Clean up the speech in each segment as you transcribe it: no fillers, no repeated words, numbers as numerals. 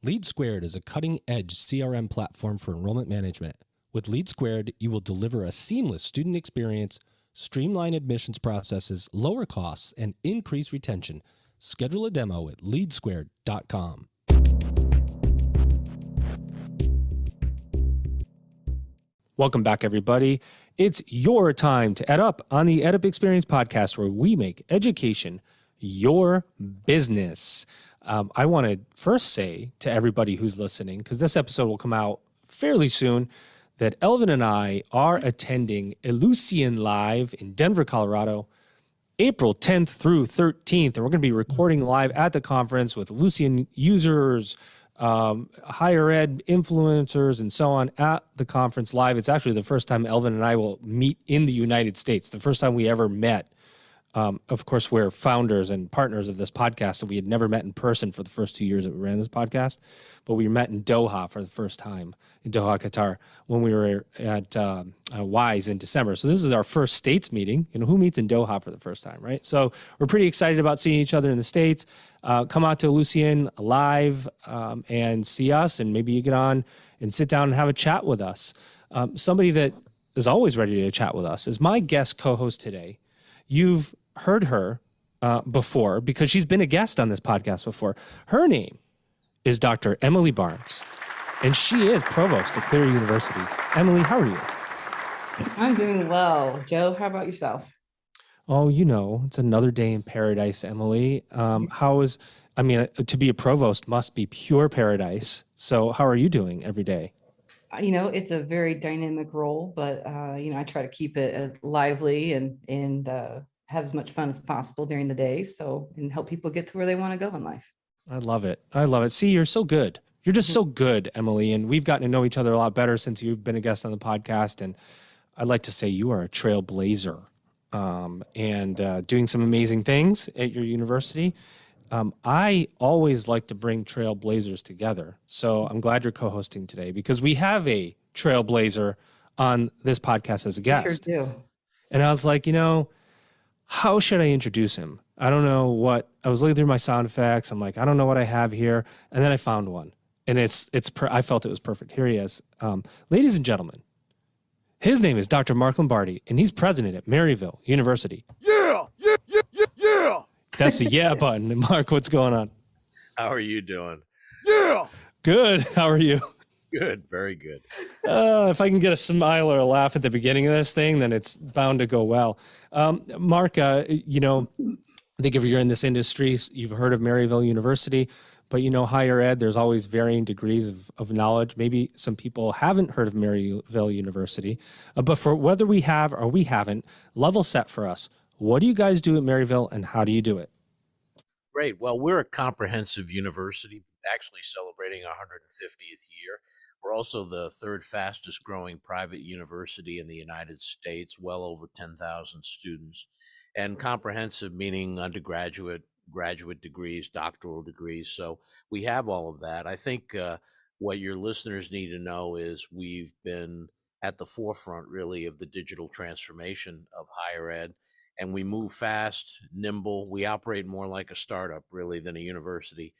Lead Squared is a cutting-edge CRM platform for enrollment management. With Lead Squared, you will deliver a seamless student experience, streamline admissions processes, lower costs, and increase retention. Schedule a demo at leadsquared.com. Welcome back, everybody. It's your time to EdUp on the EdUp Experience podcast, where we make education your business. I want to first say to everybody who's listening, because this episode will come out fairly soon, that Elvin and I are attending Ellucian Live in Denver, Colorado, April 10th through 13th. And we're going to be recording live at the conference with Ellucian users, higher ed influencers, and so on at the conference live. It's actually the first time Elvin and I will meet in the United States, the first time we ever met. Of course, we're founders and partners of this podcast, and we had never met in person for the first 2 years that we ran this podcast, but we met in Doha for the first time, in Doha, Qatar, when we were at WISE in December. So this is our first States meeting. You know, who meets in Doha for the first time, right? So we're pretty excited about seeing each other in the States. Come out to Ellucian Live and see us, and maybe you get on and sit down and have a chat with us. Somebody that is always ready to chat with us is my guest co-host today. You've heard her before because she's been a guest on this podcast before. Her name is Dr. Emily Barnes, and she is provost at Clear University. Emily, how are you? I'm doing well. Joe, how about yourself? Oh, you know, it's another day in paradise, Emily. To be a provost must be pure paradise. So how are you doing every day? You know, it's a very dynamic role, but, I try to keep it lively and have as much fun as possible during the day. And help people get to where they want to go in life. I love it. See, you're so good. You're just so good, Emily. And we've gotten to know each other a lot better since you've been a guest on the podcast. And I'd like to say you are a trailblazer and doing some amazing things at your university. I always like to bring trailblazers together. So I'm glad you're co-hosting today because we have a trailblazer on this podcast as a guest. Sure do. And I was like, how should I introduce him? I don't know what, I was looking through my sound effects. I'm like, I don't know what I have here. And then I found one and I felt it was perfect. Here he is. Ladies and gentlemen, his name is Dr. Mark Lombardi and he's president at Maryville University. Yeah. That's the yeah button. Mark, what's going on? How are you doing? Yeah. Good. How are you? Good. Very good. If I can get a smile or a laugh at the beginning of this thing, then it's bound to go well. Mark, I think if you're in this industry, you've heard of Maryville University, but higher ed, there's always varying degrees of knowledge. Maybe some people haven't heard of Maryville University, but for whether we have or we haven't, level set for us. What do you guys do at Maryville and how do you do it? Great. Well, we're a comprehensive university, actually celebrating our 150th year. We're also the third fastest growing private university in the United States, well over 10,000 students. And comprehensive meaning undergraduate, graduate degrees, doctoral degrees. So we have all of that. I think what your listeners need to know is we've been at the forefront really of the digital transformation of higher ed. And we move fast, nimble. We operate more like a startup, really, than a university.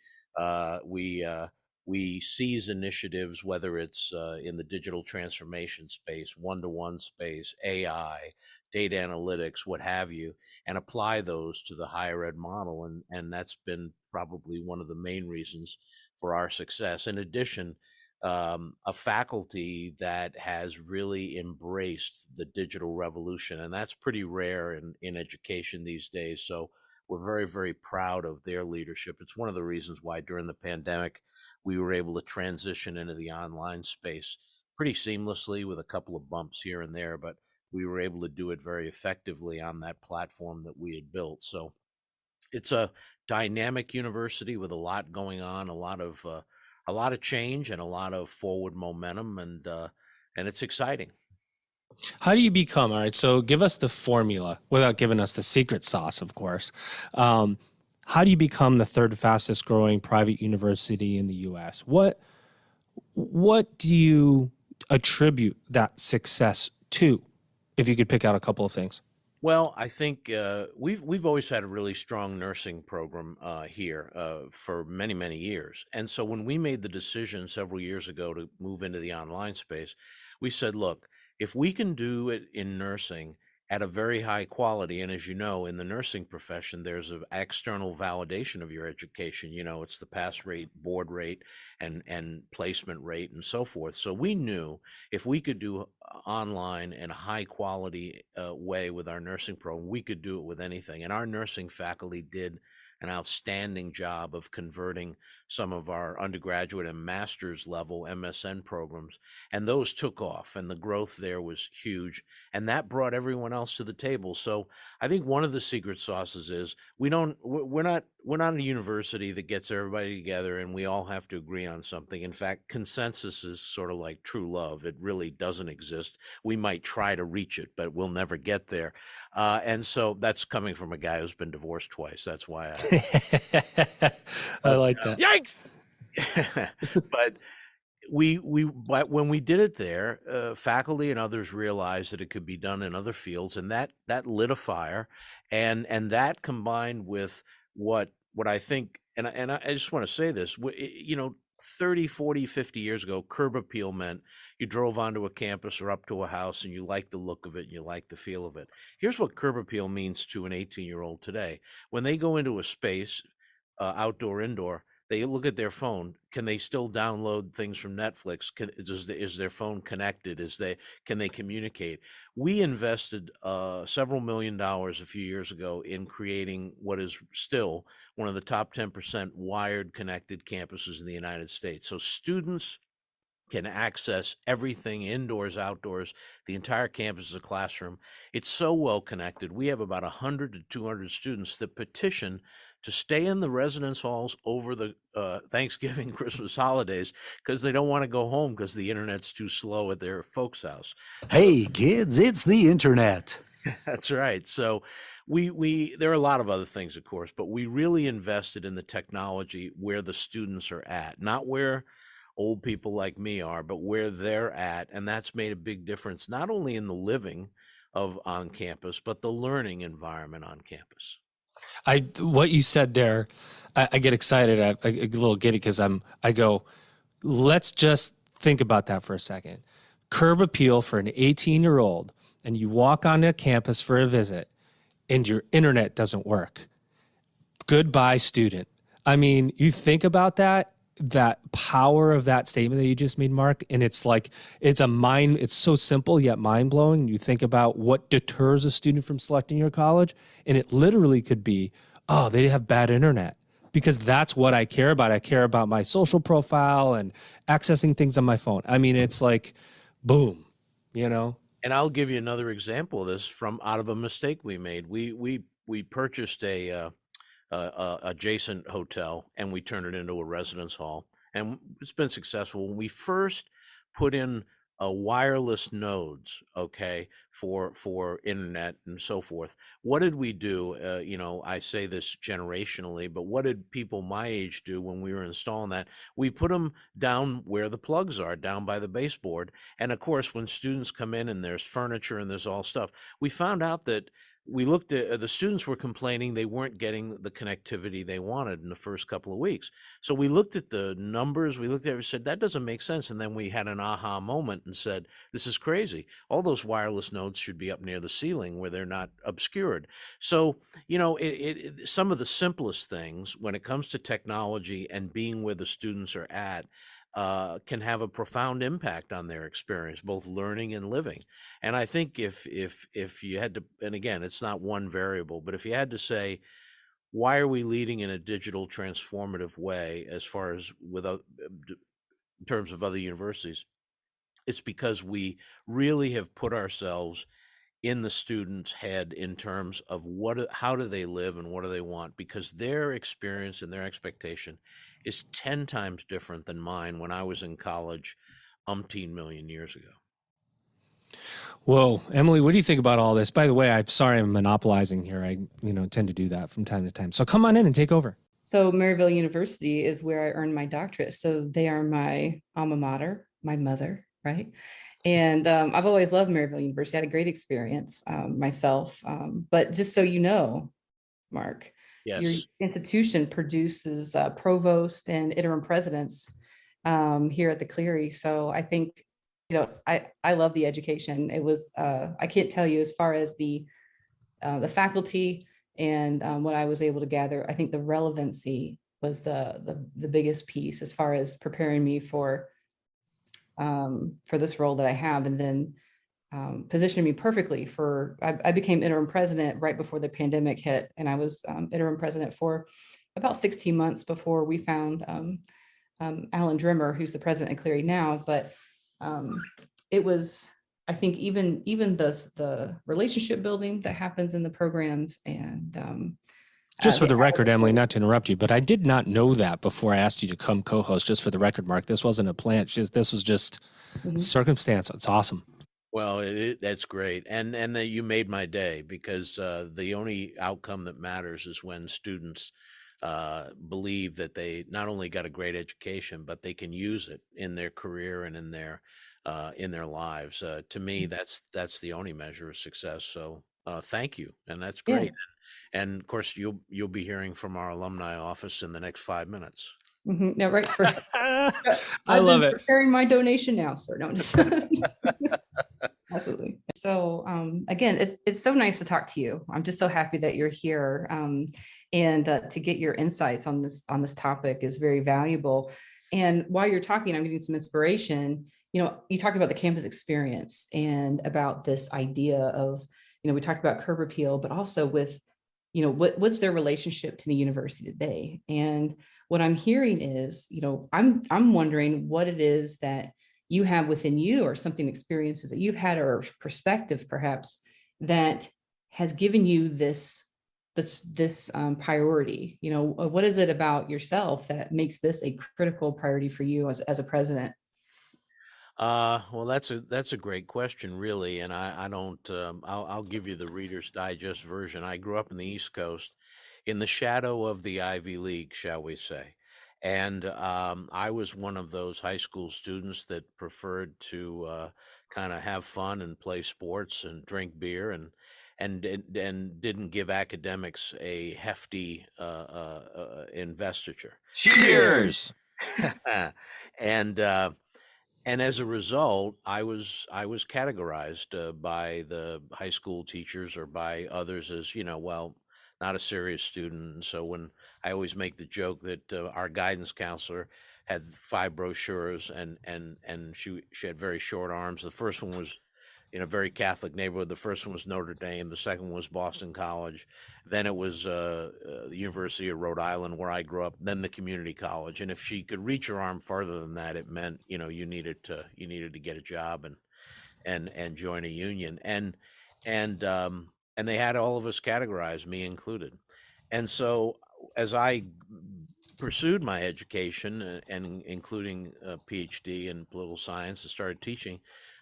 We seize initiatives, whether it's in the digital transformation space, one-to-one space, AI, data analytics, what have you, and apply those to the higher ed model. And that's been probably one of the main reasons for our success. In addition, a faculty that has really embraced the digital revolution, and that's pretty rare in education these days. So we're very, very proud of their leadership. It's one of the reasons why during the pandemic, we were able to transition into the online space pretty seamlessly with a couple of bumps here and there, but we were able to do it very effectively on that platform that we had built. So it's a dynamic university with a lot going on, a lot of change and a lot of forward momentum, and it's exciting. How do you become, all right, so give us the formula without giving us the secret sauce, of course. How do you become the third fastest growing private university in the U.S.? What do you attribute that success to, if you could pick out a couple of things? Well, I think we've always had a really strong nursing program here for many, many years. And so when we made the decision several years ago to move into the online space, we said, look, if we can do it in nursing at a very high quality, and as you know, in the nursing profession, there's an external validation of your education. You know, it's the pass rate, board rate, and placement rate, and so forth. So we knew if we could do online in a high quality way with our nursing program, we could do it with anything. And our nursing faculty did an outstanding job of converting some of our undergraduate and master's level MSN programs. And those took off, and the growth there was huge. And that brought everyone else to the table. So I think one of the secret sauces is we're not a university that gets everybody together and we all have to agree on something. In fact, consensus is sort of like true love. It really doesn't exist. We might try to reach it, but we'll never get there. And so that's coming from a guy who's been divorced twice. That's why I like that. Yikes! but but when we did it there, faculty and others realized that it could be done in other fields, and that lit a fire, and that combined with what I think, and I just want to say this, 30, 40, 50 years ago, curb appeal meant you drove onto a campus or up to a house and you liked the look of it and you liked the feel of it. Here's what curb appeal means to an 18-year-old today. When they go into a space, outdoor, indoor, they look at their phone. Can they still download things from Netflix? Is their phone connected? Can they communicate? We invested several $1 million a few years ago in creating what is still one of the top 10% wired connected campuses in the United States. So students can access everything indoors, outdoors. The entire campus is a classroom. It's so well connected. We have about 100 to 200 students that petition to stay in the residence halls over the Thanksgiving, Christmas holidays because they don't want to go home because the internet's too slow at their folks' house. Hey, kids, it's the internet. That's right. So there are a lot of other things, of course, but we really invested in the technology where the students are at, not where old people like me are, but where they're at. And that's made a big difference, not only in the living on campus, but the learning environment on campus. What you said there, I get excited. I get a little giddy because I go, let's just think about that for a second. Curb appeal for an 18-year-old, and you walk onto campus for a visit and your internet doesn't work. Goodbye, student. I mean, you think about that power of that statement that you just made, Mark, and it's so simple yet mind-blowing. You think about what deters a student from selecting your college, and it literally could be, oh, they have bad internet, because that's what I care about. I care about my social profile and accessing things on my phone. I mean, it's like, boom, And I'll give you another example of this from out of a mistake we made. We purchased a adjacent hotel and we turned it into a residence hall, and it's been successful. When we first put in wireless nodes, okay, for internet and so forth, what did we do? I say this generationally, but what did people my age do when we were installing that? We put them down where the plugs are, down by the baseboard. And of course, when students come in and there's furniture and there's all stuff, we found out that we looked at the students were complaining they weren't getting the connectivity they wanted in the first couple of weeks. So we looked at the numbers, we looked at it and said, that doesn't make sense. And then we had an aha moment and said, this is crazy. All those wireless nodes should be up near the ceiling where they're not obscured. So, some of the simplest things when it comes to technology and being where the students are at, can have a profound impact on their experience, both learning and living. And I think if you had to, and again, it's not one variable, but if you had to say, why are we leading in a digital transformative way as far as in terms of other universities? It's because we really have put ourselves in the student's head in terms of how do they live and what do they want, because their experience and their expectation is 10 times different than mine when I was in college umpteen million years ago. Whoa, Emily, what do you think about all this? By the way, I'm sorry I'm monopolizing here. I tend to do that from time to time. So come on in and take over. So Maryville University is where I earned my doctorate. So they are my alma mater, my mother, right? And I've always loved Maryville University. I had a great experience myself. But just so you know, Mark, your Yes. institution produces provost and interim presidents here at the Cleary. So I think, I love the education. It was, I can't tell you as far as the faculty and what I was able to gather. I think the relevancy was the biggest piece as far as preparing me for this role that I have, and then positioned me perfectly for. I became interim president right before the pandemic hit, and I was interim president for about 16 months before we found Alan Drimmer, who's the president at Cleary now. But it was, I think, even the relationship building that happens in the programs, and Just for the record, Emily, not to interrupt you, but I did not know that before I asked you to come co-host. Just for the record, Mark, this wasn't a plan. This was just circumstance. It's awesome. Well, that's great, and that you made my day, because the only outcome that matters is when students believe that they not only got a great education, but they can use it in their career and in their lives. To me, that's the only measure of success. So thank you, and that's great. Yeah. And of course, you'll be hearing from our alumni office in the next 5 minutes. No, right. I love it. Preparing my donation now, sir. No, just absolutely. So again, it's so nice to talk to you. I'm just so happy that you're here, and to get your insights on this topic is very valuable. And while you're talking, I'm getting some inspiration. You talked about the campus experience and about this idea of, we talked about curb appeal, but also with, what's their relationship to the university today. And what I'm hearing is, I'm wondering what it is that you have within you, or something, experiences that you've had, or perspective perhaps, that has given you this priority. What is it about yourself that makes this a critical priority for you as a president? Well, that's a great question, really, and I don't. I'll give you the Reader's Digest version. I grew up in the East Coast, in the shadow of the Ivy League, shall we say, and I was one of those high school students that preferred to kind of have fun and play sports and drink beer, and didn't give academics a hefty investiture. Cheers. And as a result, I was categorized by the high school teachers or by others as, well, not a serious student. And so when I always make the joke that our guidance counselor had 5 brochures, and she had very short arms. The first one was in a very Catholic neighborhood. The first one was Notre Dame. The second one was Boston College. Then it was the University of Rhode Island, where I grew up. Then the community college. And if she could reach her arm farther than that, it meant you needed to get a job and join a union. And they had all of us categorized, me included. And so as I pursued my education, and including a PhD in political science, and started teaching,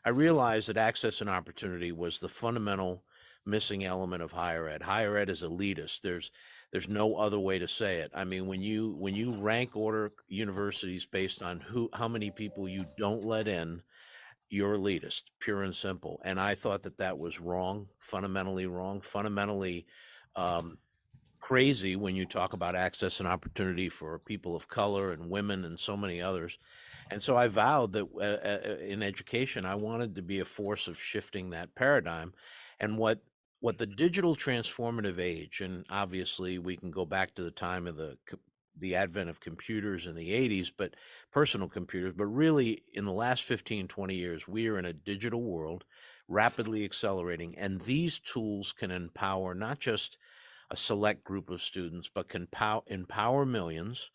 I realized that access and opportunity was the fundamental missing element of higher ed. Higher ed is elitist. There's no other way to say it. I mean, when you rank order universities based on how many people you don't let in, you're elitist, pure and simple. And I thought that was wrong, fundamentally crazy when you talk about access and opportunity for people of color and women and so many others. And so I vowed that in education, I wanted to be a force of shifting that paradigm. And what the digital transformative age, and obviously we can go back to the time of the advent of computers in the 80s, but personal computers, but really in the last 15, 20 years, we are in a digital world, rapidly accelerating. And these tools can empower not just a select group of students, but can empower millions.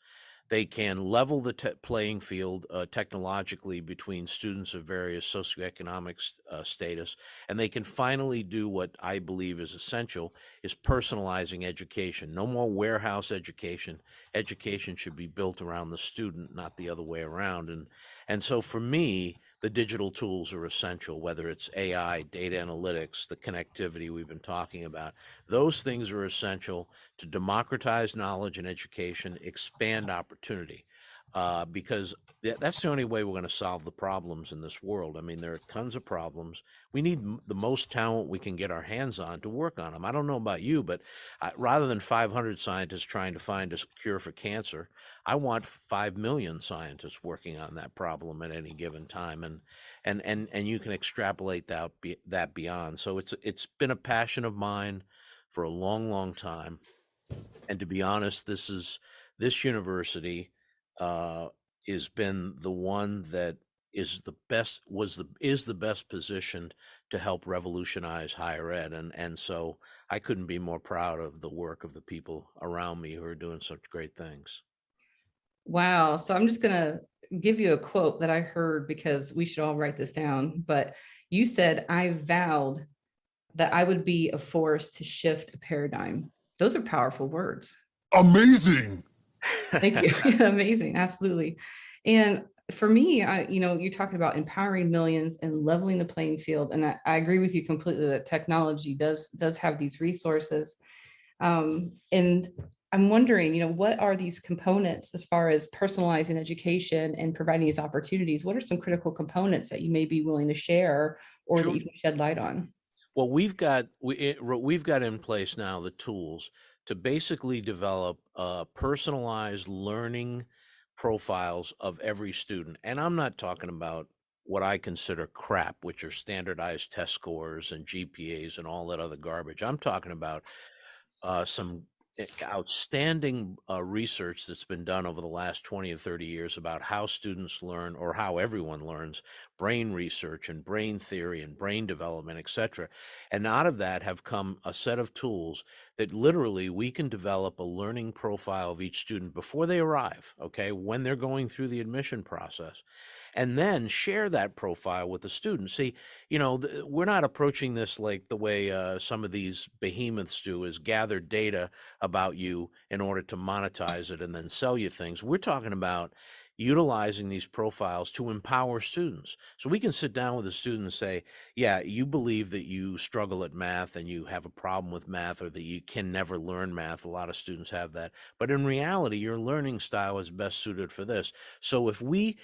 They can level the playing field technologically between students of various socioeconomic status, and they can finally do what I believe is essential, is personalizing education. No more warehouse education. Education should be built around the student, not the other way around. And so for me, the digital tools are essential, whether it's AI, data analytics, the connectivity we've been talking about. Those things are essential to democratize knowledge and education, expand opportunity. because that's the only way we're going to solve the problems in this world. I mean, there are tons of problems. We need the most talent we can get our hands on to work on them. I don't know about you, but rather than 500 scientists trying to find a cure for cancer, I want 5 million scientists working on that problem at any given time. And you can extrapolate that beyond. So it's been a passion of mine for a long, long time. And to be honest, this university has been the one that is the best positioned to help revolutionize higher ed. And so I couldn't be more proud of the work of the people around me who are doing such great things. Wow. So I'm just going to give you a quote that I heard because we should all write this down. But you said, I vowed that I would be a force to shift a paradigm. Those are powerful words. Amazing. Thank you. Amazing. Absolutely. And for me, you're talking about empowering millions and leveling the playing field. And I agree with you completely that technology does have these resources. And I'm wondering, what are these components as far as personalizing education and providing these opportunities? What are some critical components that you may be willing to share or that you can shed light on? Well, we've got in place now the tools to basically develop personalized learning profiles of every student. And I'm not talking about what I consider crap, which are standardized test scores and GPAs and all that other garbage. I'm talking about some outstanding research that's been done over the last 20 or 30 years about how students learn, or how everyone learns, brain research and brain theory and brain development, etc. And out of that have come a set of tools that literally we can develop a learning profile of each student before they arrive, okay, when they're going through the admission process, and then share that profile with the students. See, we're not approaching this like the way some of these behemoths do, is gather data about you in order to monetize it and then sell you things. We're talking about utilizing these profiles to empower students. So we can sit down with a student and say, yeah, you believe that you struggle at math and you have a problem with math, or that you can never learn math. A lot of students have that. But in reality, your learning style is best suited for this. So if we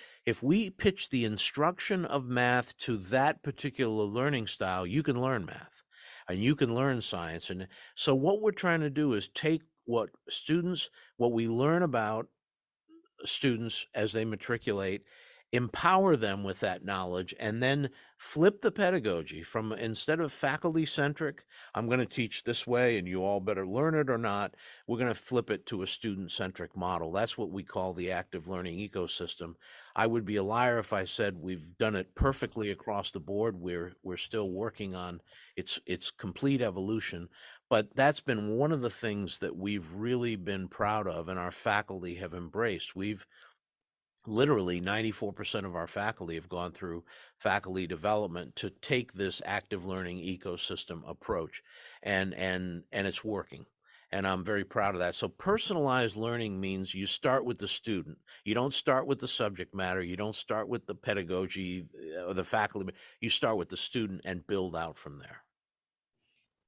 pitch the instruction of math to that particular learning style, you can learn math and you can learn science. And so what we're trying to do is take what we learn about students as they matriculate, empower them with that knowledge, and then flip the pedagogy from, instead of faculty centric, I'm going to teach this way and you all better learn it or not, we're going to flip it to a student centric model. That's what we call the active learning ecosystem. I would be a liar if I said we've done it perfectly across the board. We're still working on its complete evolution, but that's been one of the things that we've really been proud of and our faculty have embraced. We've literally 94% of our faculty have gone through faculty development to take this active learning ecosystem approach, and it's working. And I'm very proud of that. So personalized learning means you start with the student. You don't start with the subject matter. You don't start with the pedagogy or the faculty. You start with the student and build out from there.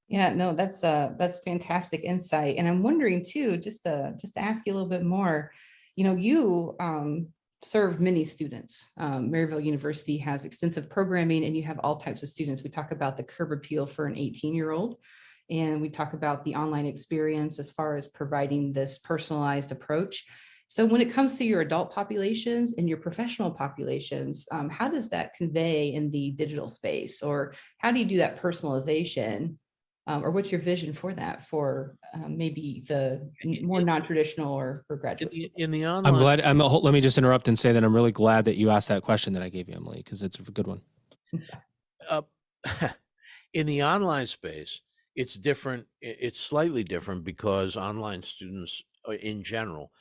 Yeah, no, that's fantastic insight. And I'm wondering too, just to ask you a little bit more, you serve many students. Maryville University has extensive programming and you have all types of students. We talk about the curb appeal for an 18-year-old, and we talk about the online experience as far as providing this personalized approach. So when it comes to your adult populations and your professional populations, how does that convey in the digital space, or how do you do that personalization? Or what's your vision for that, for maybe the more non-traditional or graduate students? In the online, Let me just interrupt and say that I'm really glad that you asked that question that I gave you, Emily, because it's a good one. In the online space, it's different. It's slightly different because online students in general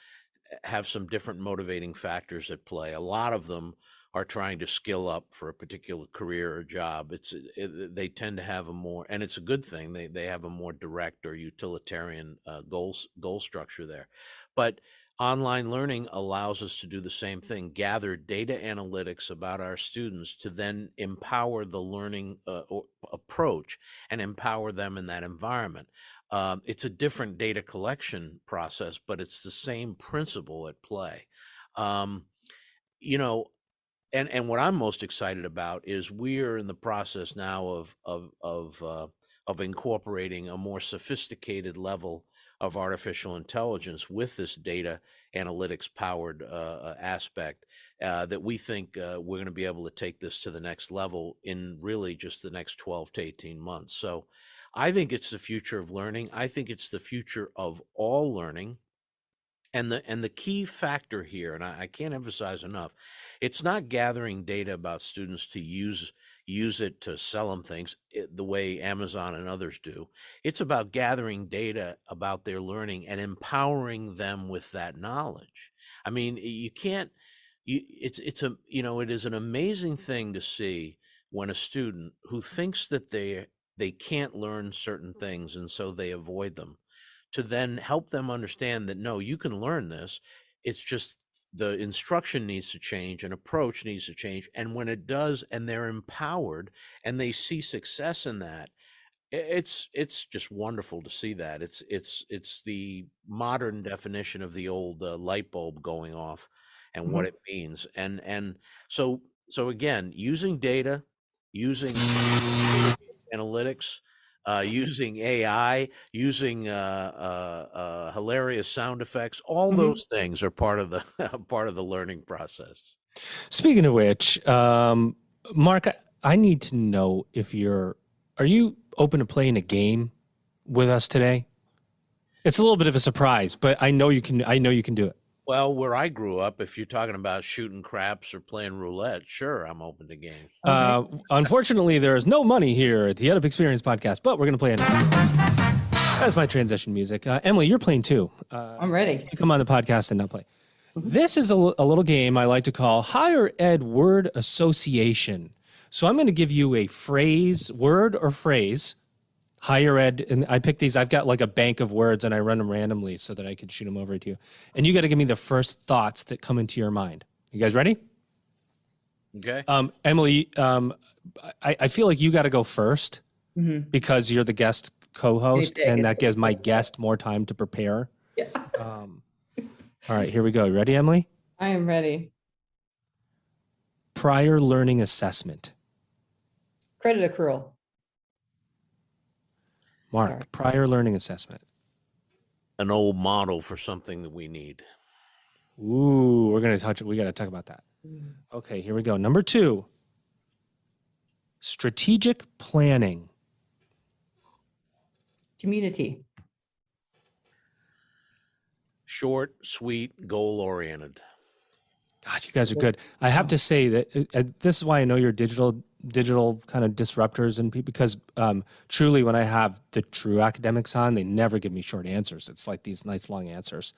have some different motivating factors at play. A lot of them are trying to skill up for a particular career or job. They tend to have a more, and it's a good thing, they have a more direct or utilitarian goal structure there. But online learning allows us to do the same thing, gather data analytics about our students to then empower the learning approach and empower them in that environment. It's a different data collection process, but it's the same principle at play. You know, and what I'm most excited about is we're in the process now of incorporating a more sophisticated level of artificial intelligence with this data analytics powered aspect that we think we're going to be able to take this to the next level in really just the next 12 to 18 months. So I think it's the future of learning. I think it's the future of all learning. And the key factor here, and I can't emphasize enough, it's not gathering data about students to use it to sell them things the way Amazon and others do. It's about gathering data about their learning and empowering them with that knowledge. I mean, you can't. It's a it is an amazing thing to see when a student who thinks that they can't learn certain things and so they avoid them, to then help them understand that, no, you can learn this. It's just the instruction needs to change and approach needs to change. And when it does, and they're empowered and they see success in that, it's just wonderful to see that. It's the modern definition of the old light bulb going off and what it means. And so again, using data, using analytics, using AI, using hilarious sound effects, all those things are part of the part of the learning process. Speaking of which, Mark, I need to know if are you open to playing a game with us today? It's a little bit of a surprise, but I know you can do it. Well, where I grew up, if you're talking about shooting craps or playing roulette, sure, I'm open to games. Unfortunately, there is no money here at the EdUp Experience podcast, but we're going to play it. That's my transition music. Emily, you're playing too. I'm ready. You come on the podcast and not play. This is a little game I like to call Higher Ed Word Association. So I'm going to give you a phrase, word or phrase, higher ed, and I pick these. I've got like a bank of words and I run them randomly so that I can shoot them over to you. And you got to give me the first thoughts that come into your mind. You guys ready? Okay. Emily, I feel like you got to go first because you're the guest co-host, and that gives my guest more time to prepare. Yeah. All right, here we go. You ready, Emily? I am ready. Prior learning assessment. Credit accrual. Mark, Sorry. prior learning assessment. An old model for something that we need. Ooh, we got to talk about that. Okay, here we go. Number 2, strategic planning. Community. Short, sweet, goal-oriented. God, you guys are good. I have to say that this is why I know you're digital kind of disruptors, and because truly when I have the true academics on, they never give me short answers. It's like these nice long answers.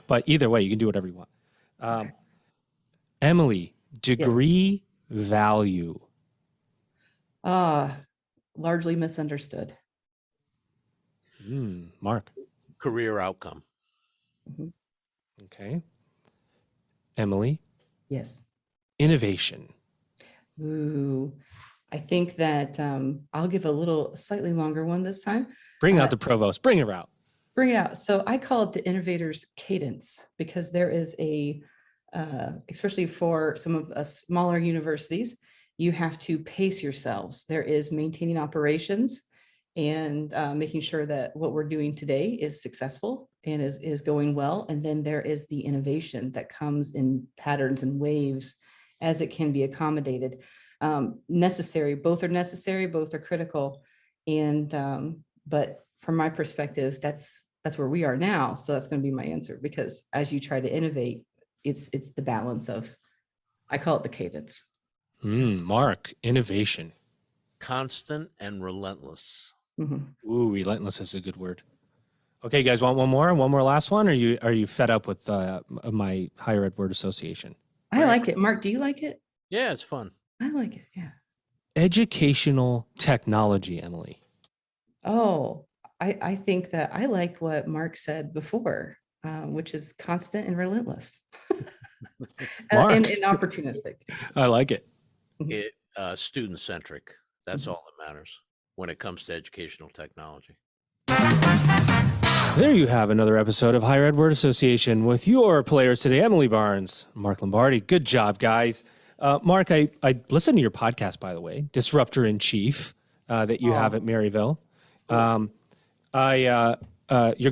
But either way, you can do whatever you want. Emily, degree value. Largely misunderstood. Mark. Career outcome. Okay. Emily. Yes. Innovation. Ooh, I think that I'll give a slightly longer one this time. Bring out the provost. Bring her out. Bring it out. So I call it the Innovators Cadence, because there is especially for some of us smaller universities, you have to pace yourselves. There is maintaining operations and making sure that what we're doing today is successful and is going well. And then there is the innovation that comes in patterns and waves as it can be accommodated. Necessary, both are critical. And but from my perspective, that's where we are now. So that's going to be my answer, because as you try to innovate, it's the balance of, I call it the cadence. Mark, innovation. Constant and relentless. Ooh, relentless is a good word. Okay, you guys want one more last one? Or are you fed up with my higher ed word association? I like it. Mark, do you like it? Yeah, it's fun. I like it. Yeah. Educational technology, Emily. Oh, I think that I like what Mark said before, which is constant and relentless. and opportunistic. I like it. Student-centric. That's all that matters when it comes to educational technology. There you have another episode of Higher Ed Word Association with your players today, Emily Barnes, Mark Lombardi. Good job, guys. Mark, I listened to your podcast, by the way, Disruptor in Chief, that you have at Maryville. You're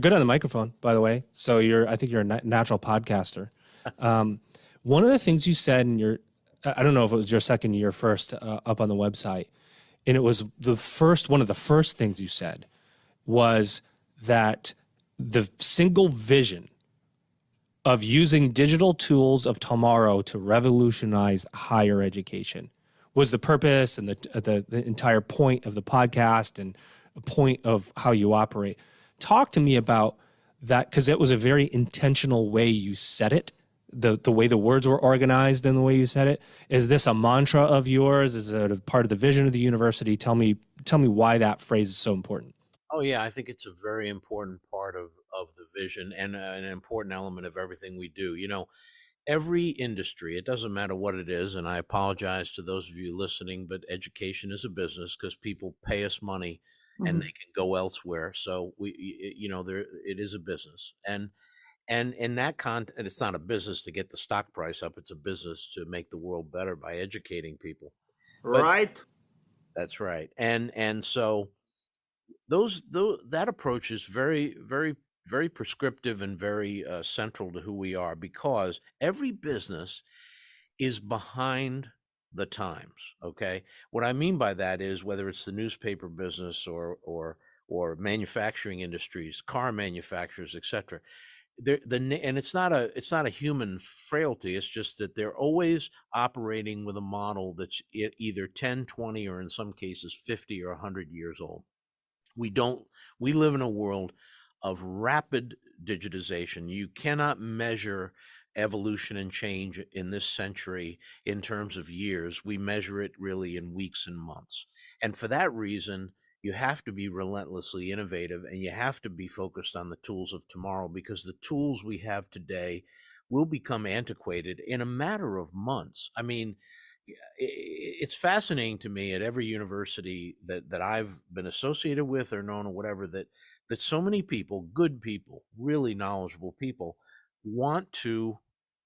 good on the microphone, by the way. So I think you're a natural podcaster. One of the things you said in your, I don't know if it was your second year first up on the website, and it was one of the first things you said was that the single vision of using digital tools of tomorrow to revolutionize higher education was the purpose and the entire point of the podcast and a point of how you operate. Talk to me about that, because it was a very intentional way you said it, the way the words were organized and the way you said it. Is this a mantra of yours? Is it a part of the vision of the university? Tell me why that phrase is so important. Oh, yeah, I think it's a very important part of the vision and an important element of everything we do. You know, every industry, it doesn't matter what it is, and I apologize to those of you listening, but education is a business because people pay us money and they can go elsewhere. So it is a business. And in that context, it's not a business to get the stock price up. It's a business to make the world better by educating people. Right? That's right. And so that approach is very, very, very prescriptive and very central to who we are, because every business is behind the times. Okay, what I mean by that is whether it's the newspaper business or manufacturing industries, car manufacturers, etc. And it's not a human frailty. It's just that they're always operating with a model that's either 10, 20, or in some cases 50 or 100 years old. We live in a world of rapid digitization. You cannot measure evolution and change in this century in terms of years. We measure it really in weeks and months. And for that reason, you have to be relentlessly innovative, and you have to be focused on the tools of tomorrow, because the tools we have today will become antiquated in a matter of months. I mean, it's fascinating to me at every university that I've been associated with or known or whatever, that so many people, good people, really knowledgeable people, want to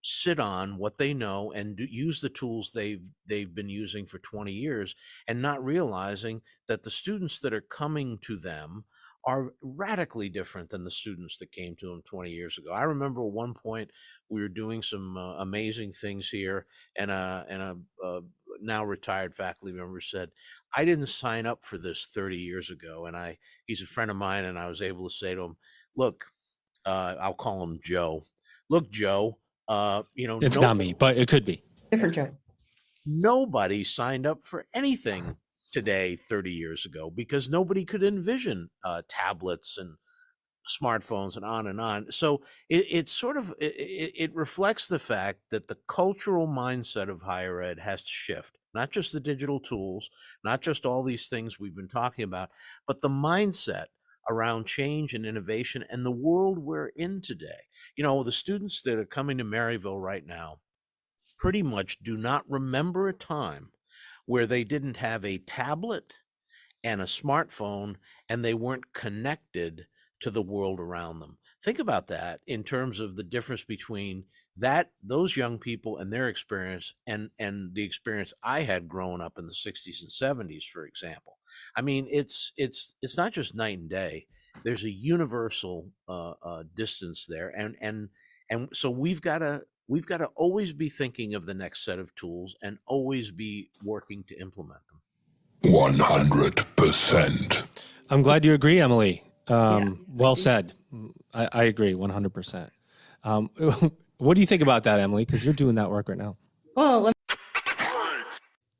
sit on what they know and use the tools they've been using for 20 years, and not realizing that the students that are coming to them are radically different than the students that came to them 20 years ago. I remember at one point we were doing some amazing things here, and a now retired faculty member said, "I didn't sign up for this 30 years ago." And he's a friend of mine, and I was able to say to him, "Look, I'll call him Joe. Look, Joe, it's not me, but it could be Different Joe. Nobody signed up for anything today 30 years ago, because nobody could envision tablets and smartphones and on and on. So it reflects the fact that the cultural mindset of higher ed has to shift, not just the digital tools, not just all these things we've been talking about, but the mindset around change and innovation and the world we're in today. You know, the students that are coming to Maryville right now pretty much do not remember a time where they didn't have a tablet and a smartphone and they weren't connected to the world around them. Think about that in terms of the difference between those young people and their experience and the experience I had growing up in the 60s and 70s, for example. I mean, it's not just night and day. There's a universal distance there, and so we've got to always be thinking of the next set of tools and always be working to implement them. 100%. I'm glad you agree, Emily. Well said. I agree 100%. What do you think about that, Emily? Because you're doing that work right now. Well,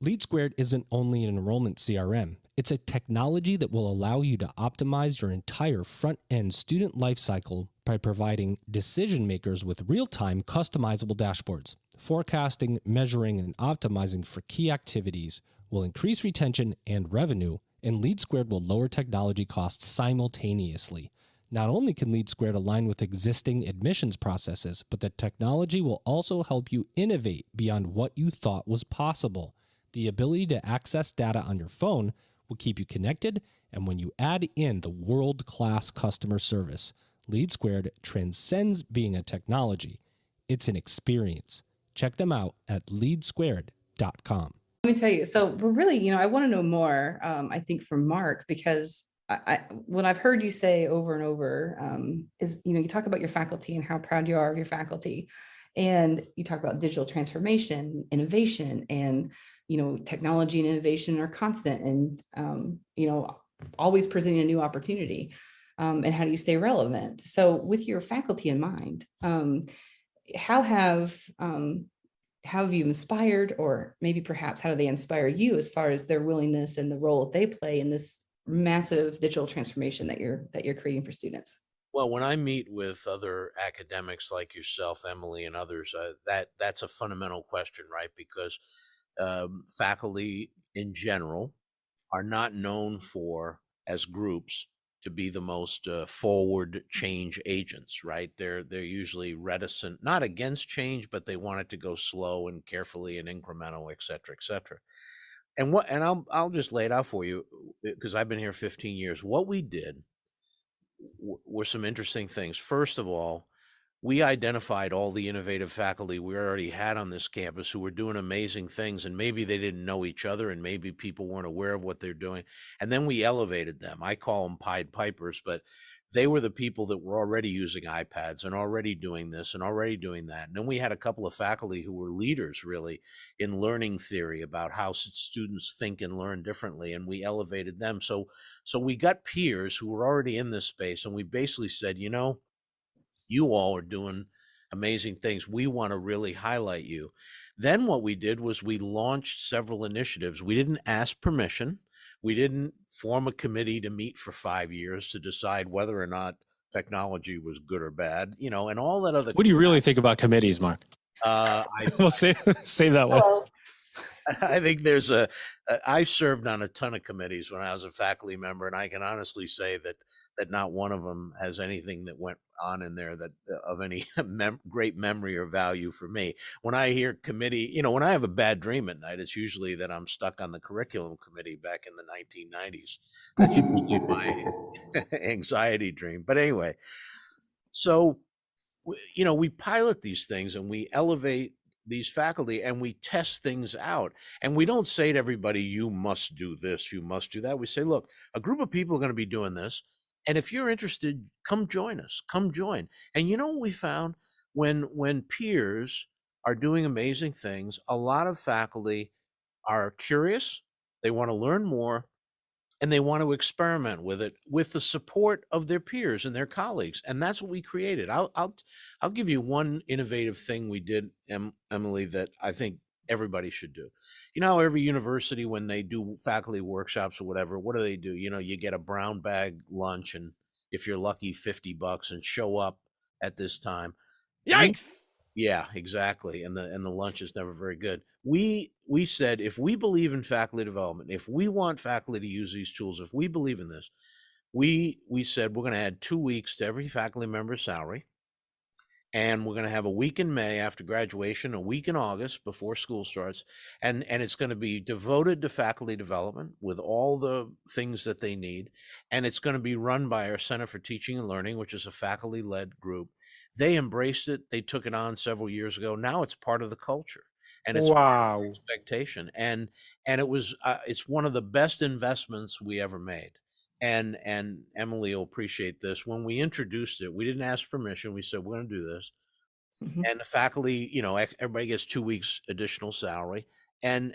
LeadSquared isn't only an enrollment CRM. It's a technology that will allow you to optimize your entire front-end student lifecycle by providing decision makers with real-time customizable dashboards. Forecasting, measuring, and optimizing for key activities will increase retention and revenue, and LeadSquared will lower technology costs simultaneously. Not only can LeadSquared align with existing admissions processes, but the technology will also help you innovate beyond what you thought was possible. The ability to access data on your phone will keep you connected, and when you add in the world-class customer service, Lead Squared transcends being a technology. It's an experience. Check them out at leadsquared.com. Let me tell you, so we're really, I want to know more, I think from Mark, because what I've heard you say over and over is, you talk about your faculty and how proud you are of your faculty. And you talk about digital transformation, innovation, and, technology and innovation are constant and, always presenting a new opportunity. And how do you stay relevant? So with your faculty in mind, how have you inspired, or maybe perhaps how do they inspire you as far as their willingness and the role that they play in this massive digital transformation that you're creating for students? Well, when I meet with other academics like yourself, Emily, and others, that's a fundamental question, right? Because faculty in general are not known for, as groups, to be the most forward change agents, right? They're usually reticent, not against change, but they want it to go slow and carefully and incremental, et cetera, et cetera. And I'll just lay it out for you, because I've been here 15 years. What we did were some interesting things. First of all, we identified all the innovative faculty we already had on this campus who were doing amazing things, and maybe they didn't know each other, and maybe people weren't aware of what they're doing. And then we elevated them. I call them Pied Pipers, but they were the people that were already using iPads and already doing this and already doing that. And then we had a couple of faculty who were leaders really in learning theory about how students think and learn differently, and we elevated them. So we got peers who were already in this space, and we basically said, you all are doing amazing things. We want to really highlight you. Then what we did was we launched several initiatives. We didn't ask permission. We didn't form a committee to meet for 5 years to decide whether or not technology was good or bad, and all that other. What do you really think about committees, Mark? We'll save that one. Hello. I think I served on a ton of committees when I was a faculty member, and I can honestly say that not one of them has anything that went on in there that of any great memory or value for me. When I hear committee, when I have a bad dream at night, it's usually that I'm stuck on the curriculum committee back in the 1990s. That's usually my anxiety dream. But anyway, so, we pilot these things and we elevate these faculty and we test things out, and we don't say to everybody, you must do this, you must do that. We say, look, a group of people are going to be doing this, and if you're interested, come join us, come join. And what we found, when peers are doing amazing things, a lot of faculty are curious, they want to learn more, and they want to experiment with it with the support of their peers and their colleagues. And that's what we created. I'll give you one innovative thing we did, Emily, that I think everybody should do. Every university, when they do faculty workshops or whatever, what do? You get a brown bag lunch, and if you're lucky, $50, and show up at this time. Yikes! Yeah, exactly. And the lunch is never very good. We said, if we believe in faculty development, if we want faculty to use these tools, if we believe in this, we said we're going to add 2 weeks to every faculty member's salary. And we're going to have a week in May after graduation, a week in August before school starts. And it's going to be devoted to faculty development with all the things that they need. And it's going to be run by our Center for Teaching and Learning, which is a faculty-led group. They embraced it. They took it on several years ago. Now it's part of the culture. And it's part of the expectation. And it was it's one of the best investments we ever made. And Emily will appreciate this. When we introduced it, we didn't ask permission. We said, we're going to do this. Mm-hmm. And the faculty, everybody gets 2 weeks additional salary. And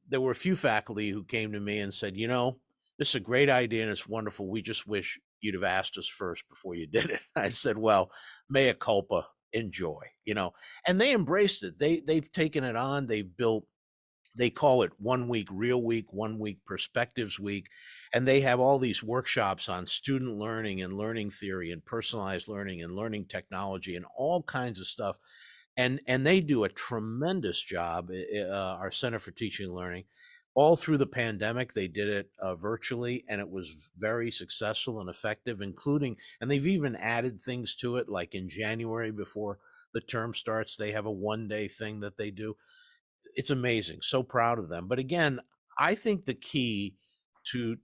there were a few faculty who came to me and said, this is a great idea and it's wonderful. We just wish you'd have asked us first before you did it. I said, well, mea culpa, enjoy, and they embraced it. They've taken it on. They've built, they call it 1 week real week, 1 week perspectives week. And they have all these workshops on student learning and learning theory and personalized learning and learning technology and all kinds of stuff. And they do a tremendous job, our Center for Teaching and Learning. All through the pandemic, they did it virtually, and it was very successful and effective, including, and they've even added things to it, like in January before the term starts, they have a 1-day thing that they do. It's amazing. So proud of them. But again, I think the key to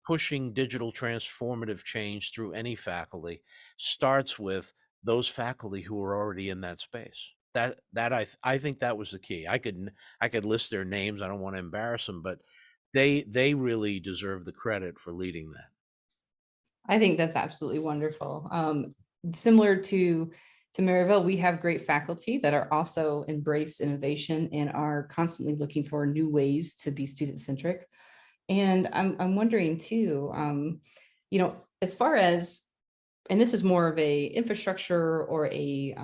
pushing digital transformative change through any faculty starts with those faculty who are already in that space. I think that was the key. I could list their names. I don't want to embarrass them, but they really deserve the credit for leading that. I think that's absolutely wonderful. Similar to Maryville, we have great faculty that are also embrace innovation and are constantly looking for new ways to be student-centric. And I'm wondering too, as far as, and this is more of a infrastructure or a,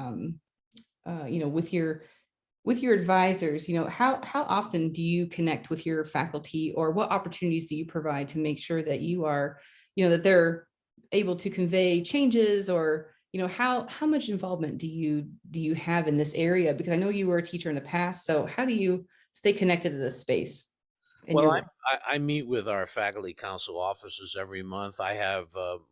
with your advisors, how often do you connect with your faculty, or what opportunities do you provide to make sure that you are, that they're able to convey changes, or how much involvement do you have in this area? Because I know you were a teacher in the past, so how do you stay connected to this space? Well, I meet with our faculty council officers every month. I have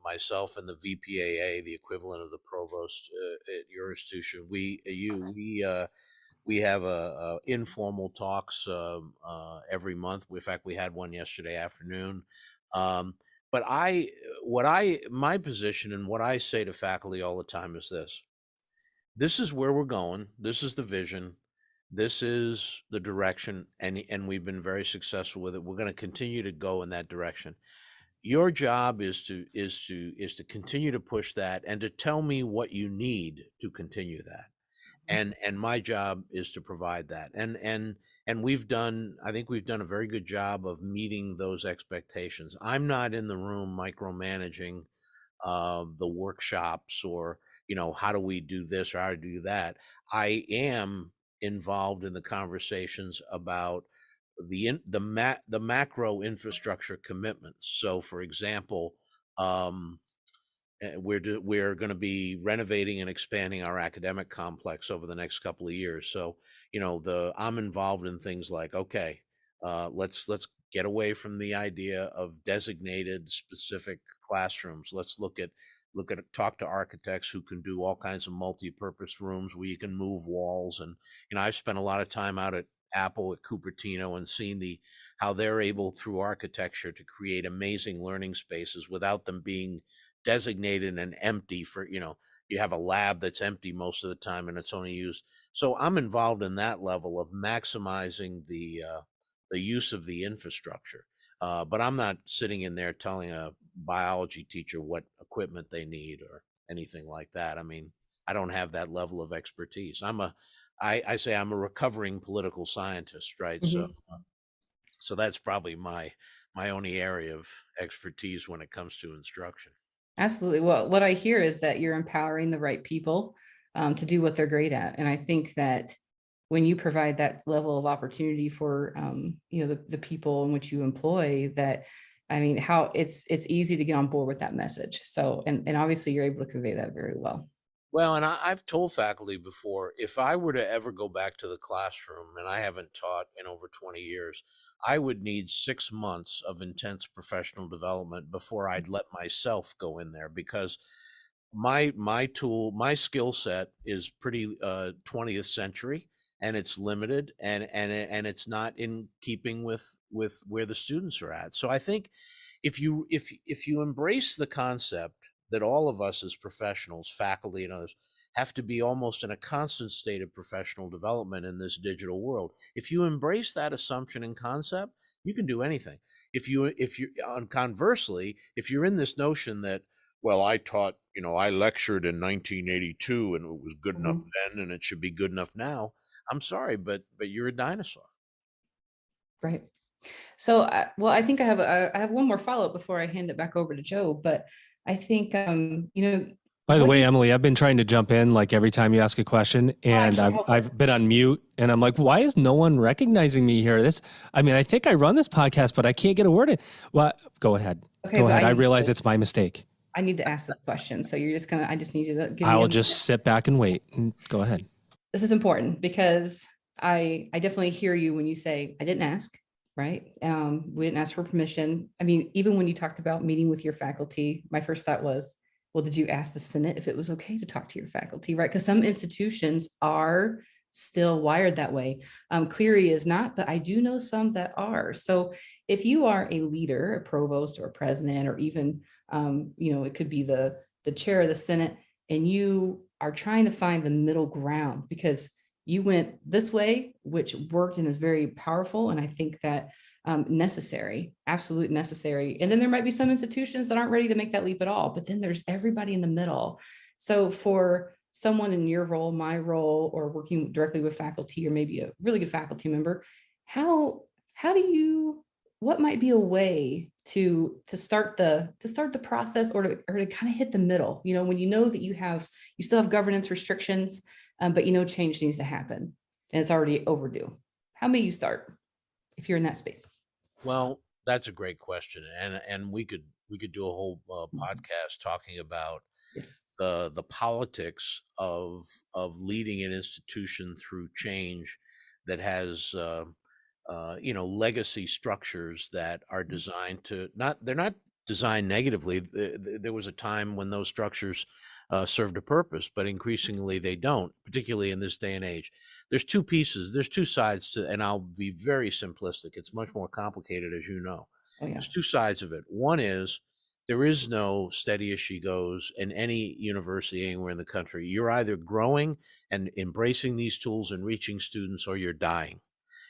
myself and the VPAA, the equivalent of the provost at your institution. We have informal talks every month. In fact, we had one yesterday afternoon. But my position and what I say to faculty all the time is this: this is where we're going. This is the vision. This is the direction, and we've been very successful with it. We're going to continue to go in that direction. Your job is to continue to push that and to tell me what you need to continue that. And my job is to provide that. And I think we've done a very good job of meeting those expectations. I'm not in the room micromanaging the workshops, or how do we do this or how to do that. I am involved in the conversations about the macro infrastructure commitments. So, for example, we're going to be renovating and expanding our academic complex over the next couple of years. So, I'm involved in things like, okay, let's get away from the idea of designated specific classrooms. Let's talk to architects who can do all kinds of multi-purpose rooms where you can move walls. And I've spent a lot of time out at Apple at Cupertino and seen how they're able through architecture to create amazing learning spaces without them being designated and empty for, you have a lab that's empty most of the time and it's only used. So I'm involved in that level of maximizing the use of the infrastructure. But I'm not sitting in there telling a biology teacher what equipment they need or anything like that. I mean, I don't have that level of expertise. I say I'm a recovering political scientist, right? Mm-hmm. So that's probably my only area of expertise when it comes to instruction. Absolutely. Well, what I hear is that you're empowering the right people to do what they're great at. And I think that when you provide that level of opportunity for, the people in which you employ, that, how it's easy to get on board with that message. So, and obviously you're able to convey that very well. Well, and I've told faculty before, if I were to ever go back to the classroom, and I haven't taught in over 20 years, I would need 6 months of intense professional development before I'd let myself go in there, because my skill set is pretty 20th century, and it's limited, and it's not in keeping with where the students are at. So I think if you embrace the concept that all of us as professionals, faculty and others, have to be almost in a constant state of professional development in this digital world. If you embrace that assumption and concept, you can do anything. Conversely, if you're in this notion that, well, I taught, I lectured in 1982 and it was good enough then and it should be good enough now, I'm sorry, but you're a dinosaur. Right. So, I think I have one more follow-up before I hand it back over to Joe, but I think, By the way, Emily, I've been trying to jump in like every time you ask a question, and I've been on mute, and I'm like, why is no one recognizing me here? I think I run this podcast, but I can't get a word in. Well, go ahead. Okay, go ahead. I realize it's my mistake. I need to ask this question. So I just need you to give me. I will just sit back and wait. Go ahead. This is important because I definitely hear you when you say, I didn't ask. Right. We didn't ask for permission. Even when you talked about meeting with your faculty, my first thought was, well, did you ask the Senate if it was okay to talk to your faculty? Right. Because some institutions are still wired that way. Cleary is not, but I do know some that are. So if you are a leader, a provost or a president, or even, it could be the chair of the Senate, and you are trying to find the middle ground because you went this way, which worked and is very powerful. And I think that necessary, absolute necessary. And then there might be some institutions that aren't ready to make that leap at all, but then there's everybody in the middle. So for someone in your role, my role, or working directly with faculty, or maybe a really good faculty member, what might be a way to start the process, or to kind of hit the middle, when you know that you still have governance restrictions, but change needs to happen and it's already overdue. How may you start if you're in that space? Well, that's a great question, and we could do a whole podcast talking about Yes. the politics of leading an institution through change that has legacy structures that are designed to they're not designed negatively. There was a time when those structures served a purpose, but increasingly they don't, particularly in this day and age. There's two sides to, and I'll be very simplistic. It's much more complicated, as you know. Oh, yeah. There's two sides of it. One is there is no steady as she goes in any university anywhere in the country. You're either growing and embracing these tools and reaching students, or you're dying.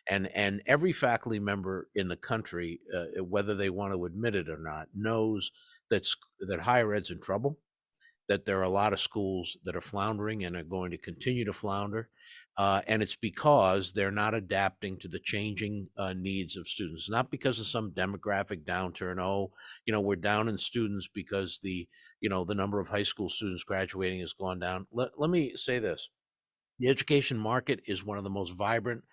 And every faculty member in the country, whether they want to admit it or not, knows that higher ed's in trouble, that there are a lot of schools that are floundering and are going to continue to flounder. And it's because they're not adapting to the changing needs of students, not because of some demographic downturn. We're down in students because the number of high school students graduating has gone down. Let me say this. The education market is one of the most vibrant,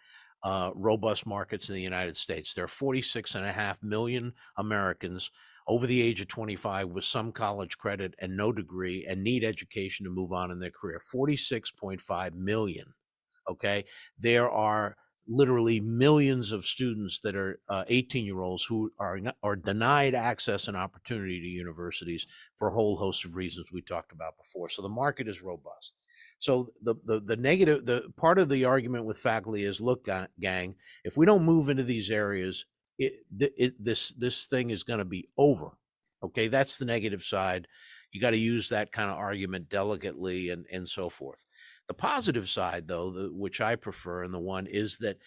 robust markets in the United States. There are 46.5 million Americans over the age of 25 with some college credit and no degree and need education to move on in their career. 46.5 million. Okay. There are literally millions of students that are 18-year-olds who are denied access and opportunity to universities for a whole host of reasons we talked about before. So the market is robust. So the negative, the part of the argument with faculty is, look, gang, if we don't move into these areas, this thing is going to be over. Okay, that's the negative side. You got to use that kind of argument delicately and so forth. The positive side, though, which I prefer, and the one is that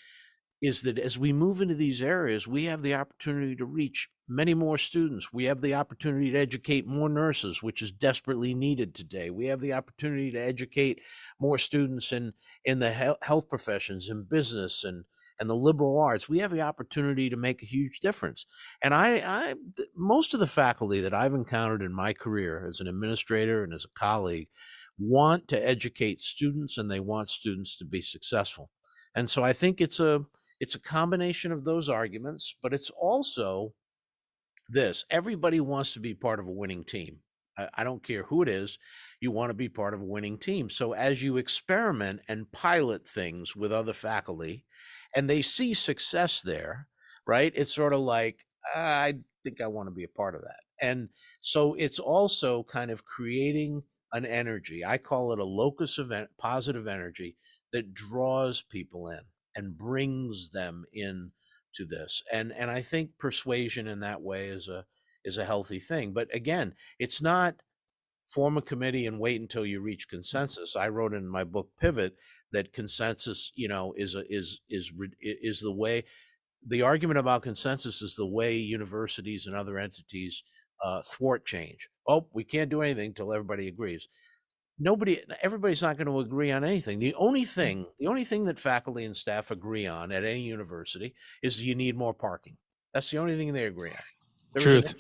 as we move into these areas, we have the opportunity to reach many more students. We have the opportunity to educate more nurses, which is desperately needed today. We have the opportunity to educate more students in the health professions, in business, and the liberal arts. We have the opportunity to make a huge difference. And most of the faculty that I've encountered in my career as an administrator and as a colleague want to educate students, and they want students to be successful. And so I think it's a combination of those arguments, but it's also this. Everybody wants to be part of a winning team. I don't care who it is. You want to be part of a winning team. So as you experiment and pilot things with other faculty and they see success there, right? It's sort of like, I think I want to be a part of that. And so it's also kind of creating an energy. I call it a locus of positive energy that draws people in and brings them in to this. And I think persuasion in that way is a healthy thing. But again, it's not form a committee and wait until you reach consensus. I wrote in my book Pivot that consensus, is the way. The argument about consensus is the way universities and other entities thwart change. Oh, we can't do anything until everybody agrees. Everybody's not going to agree on anything. The only thing that faculty and staff agree on at any university is you need more parking. That's the only thing they agree on. Truth.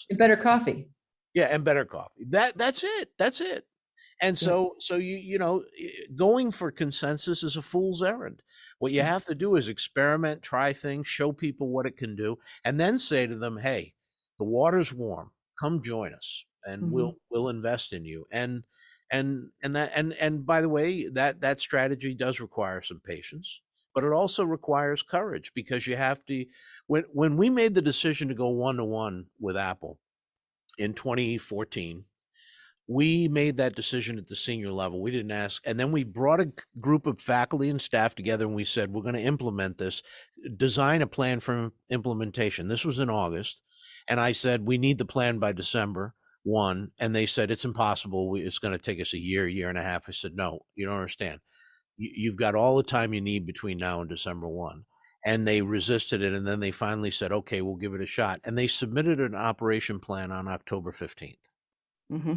And better coffee. Yeah, and better coffee. That's it. And so going for consensus is a fool's errand. What you have to do is experiment, try things, show people what it can do, and then say to them, "Hey, the water's warm. Come join us, and we'll invest in you." And by the way, that strategy does require some patience, but it also requires courage, because you have to. When we made the decision to go one-to-one with Apple in 2014, We made that decision at the senior level. We didn't ask. And then we brought a group of faculty and staff together and we said, we're going to implement this, design a plan for implementation. This was in August. And I said, we need the plan by December 1. And they said, it's impossible. It's going to take us a year and a half. I said, no, you don't understand. You've got all the time you need between now and December 1. And they resisted it. And then they finally said, okay, we'll give it a shot. And they submitted an operation plan on October 15th. Mm-hmm.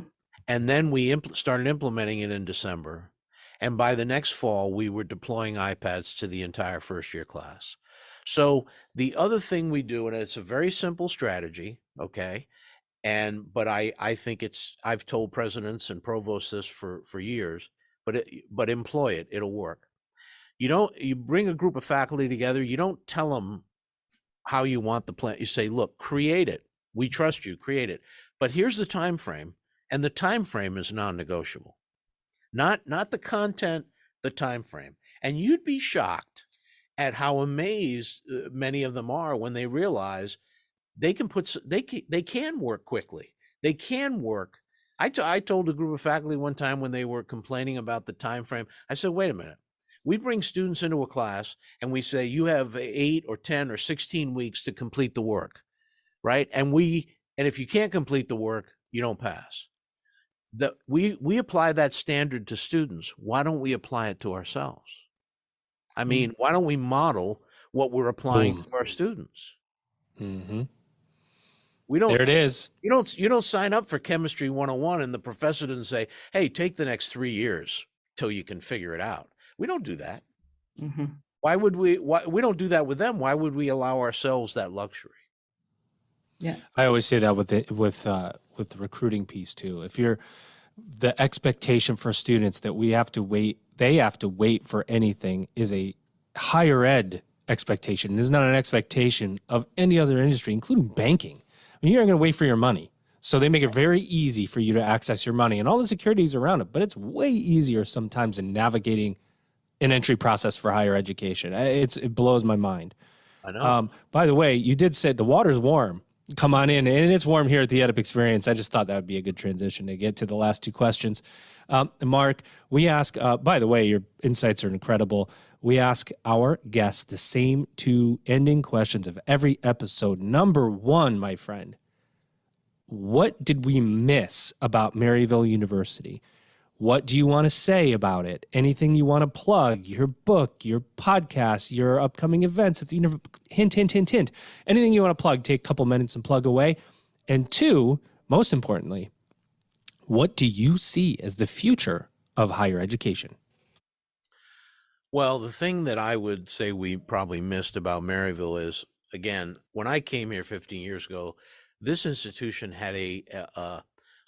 And then we started implementing it in December. And by the next fall, we were deploying iPads to the entire first year class. So the other thing we do, and it's a very simple strategy, okay? But I think I've told presidents and provosts this for years, but employ it, it'll work. You bring a group of faculty together, you don't tell them how you want the plan. You say, look, create it. We trust you, create it. But here's the time frame. And the time frame is non-negotiable. Not the content, the time frame. And you'd be shocked at how amazed many of them are when they realize they can work quickly. They can work. I told a group of faculty one time when they were complaining about the time frame, I said, wait a minute. We bring students into a class and we say, you have 8 or 10 or 16 weeks to complete the work, right? And if you can't complete the work, you don't pass. We apply that standard to students. Why don't we apply it to ourselves? I mean, why don't we model what we're applying to our students? Mm-hmm. We don't. There it is. You don't sign up for Chemistry 101 and the professor doesn't say, hey, take the next 3 years till you can figure it out. We don't do that. Mm-hmm. Why would we? We don't do that with them. Why would we allow ourselves that luxury? Yeah. I always say that with the recruiting piece too. If the expectation for students that they have to wait for anything is a higher ed expectation. It is not an expectation of any other industry, including banking. I mean, you're going to wait for your money. So they make it very easy for you to access your money and all the securities around it, but it's way easier sometimes in navigating an entry process for higher education. It blows my mind. I know. By the way, you did say the water's warm. Come on in, and it's warm here at the EdUp Experience. I just thought that would be a good transition to get to the last 2 questions. Mark, we ask, by the way, your insights are incredible. We ask our guests the same 2 ending questions of every episode. Number 1, my friend, what did we miss about Maryville University? What do you want to say about it? Anything you want to plug? Your book, your podcast, your upcoming events at the hint, hint, hint, hint. Anything you want to plug, take a couple minutes and plug away. And 2, most importantly, what do you see as the future of higher education? Well, the thing that I would say we probably missed about Maryville is, again, when I came here 15 years ago, this institution had a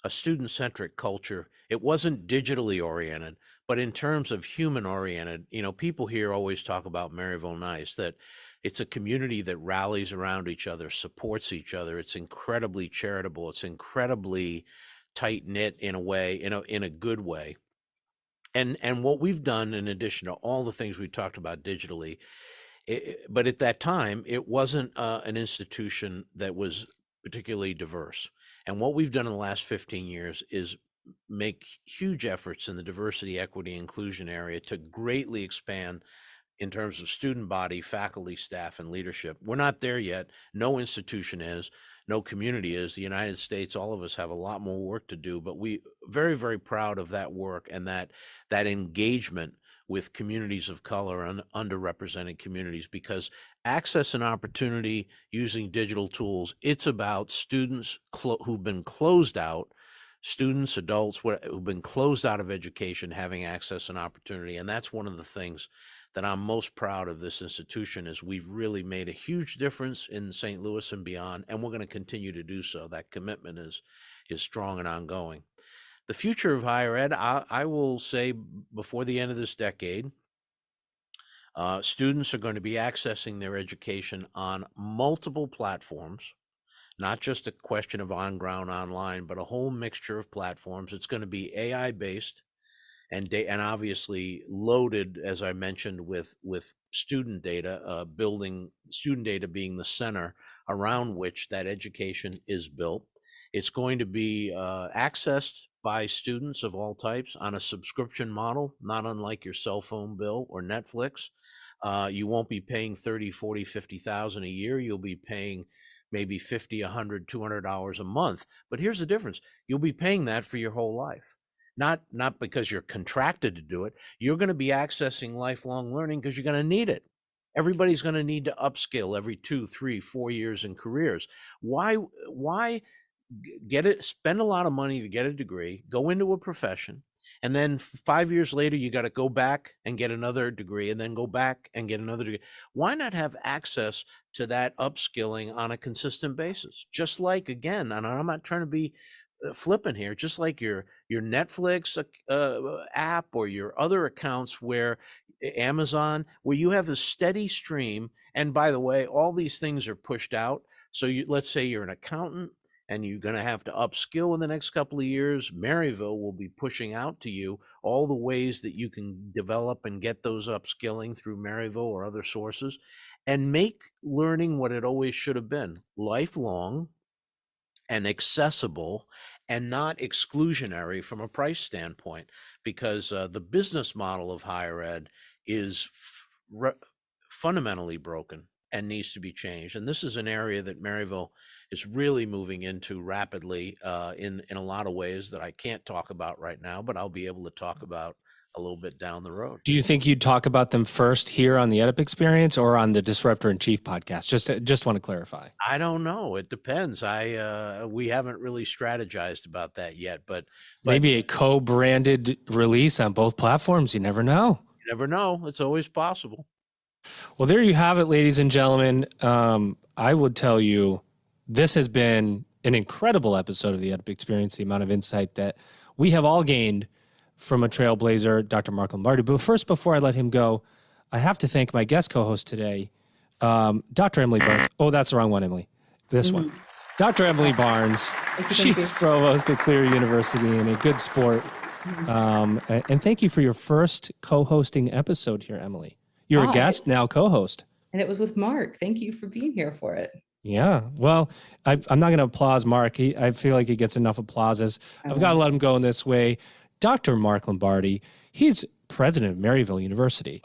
student-centric culture. It wasn't digitally oriented, but in terms of human oriented, people here always talk about Maryville Nice, that it's a community that rallies around each other, supports each other. It's incredibly charitable. It's incredibly tight knit in a way, in a good way. And what we've done, in addition to all the things we talked about digitally, but at that time, it wasn't an institution that was particularly diverse. And what we've done in the last 15 years is make huge efforts in the diversity, equity, inclusion area to greatly expand in terms of student body, faculty, staff, and leadership. We're not there yet. No institution is, no community is. The United States, all of us have a lot more work to do, but we very, very proud of that work and that engagement with communities of color and underrepresented communities, because access and opportunity using digital tools, it's about students who've been closed out, students, adults who've been closed out of education having access and opportunity. And that's one of the things that I'm most proud of this institution, is we've really made a huge difference in St. Louis and beyond, and we're going to continue to do so. That commitment is strong and ongoing. The future of higher ed, I will say before the end of this decade, students are going to be accessing their education on multiple platforms, not just a question of on-ground online, but a whole mixture of platforms. It's going to be AI-based and obviously loaded, as I mentioned, with student data, building student data being the center around which that education is built. It's going to be accessed by students of all types on a subscription model, not unlike your cell phone bill or Netflix. You won't be paying 30, 40, 50,000 a year. You'll be paying maybe 50, 100, $200 a month. But here's the difference. You'll be paying that for your whole life. Not because you're contracted to do it. You're going to be accessing lifelong learning because you're going to need it. Everybody's going to need to upskill every 2, 3, 4 years in careers. Why get it, spend a lot of money to get a degree, go into a profession, and then 5 years later, you got to go back and get another degree, and then go back and get another degree. Why not have access to that upskilling on a consistent basis? Just like, again, and I'm not trying to be flippant here, just like your Netflix app or your other accounts where Amazon, where you have a steady stream. And by the way, all these things are pushed out. So let's say you're an accountant and you're going to have to upskill in the next couple of years. Maryville will be pushing out to you all the ways that you can develop and get those upskilling through Maryville or other sources, and make learning what it always should have been: lifelong and accessible, and not exclusionary from a price standpoint, because the business model of higher ed is fundamentally broken and needs to be changed. And this is an area that Maryville is really moving into rapidly in a lot of ways that I can't talk about right now, but I'll be able to talk about a little bit down the road. Do you think you'd talk about them first here on the EdUp Experience or on the Disruptor in Chief podcast? Just want to clarify. I don't know. It depends. We haven't really strategized about that yet, but maybe a co-branded release on both platforms. You never know. You never know. It's always possible. Well, there you have it, ladies and gentlemen. I would tell you, this has been an incredible episode of the EdUp Experience, the amount of insight that we have all gained from a trailblazer, Dr. Mark Lombardi. But first, before I let him go, I have to thank my guest co-host today, Dr. Emily Barnes. Oh, that's the wrong one, Emily. This one. Dr. Emily Barnes. She's provost at Clear University and a good sport. And thank you for your first co-hosting episode here, Emily. You're a guest, now co-host. And it was with Mark. Thank you for being here for it. Yeah. Well, I'm not going to applause Mark. I feel like he gets enough applauses. I've got to let him go in this way. Dr. Mark Lombardi, he's president of Maryville University.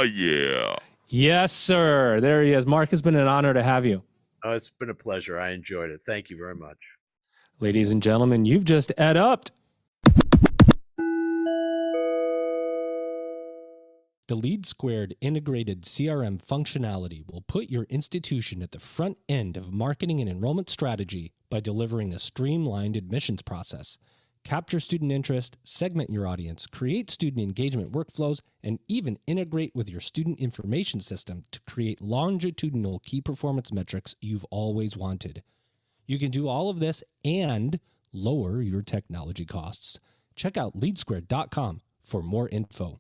Yeah. Yes, sir. There he is. Mark, it's been an honor to have you. Oh, it's been a pleasure. I enjoyed it. Thank you very much. Ladies and gentlemen, you've just EdUp'd. The Lead Squared integrated CRM functionality will put your institution at the front end of marketing and enrollment strategy by delivering a streamlined admissions process. Capture student interest, segment your audience, create student engagement workflows, and even integrate with your student information system to create longitudinal key performance metrics you've always wanted. You can do all of this and lower your technology costs. Check out leadsquared.com for more info.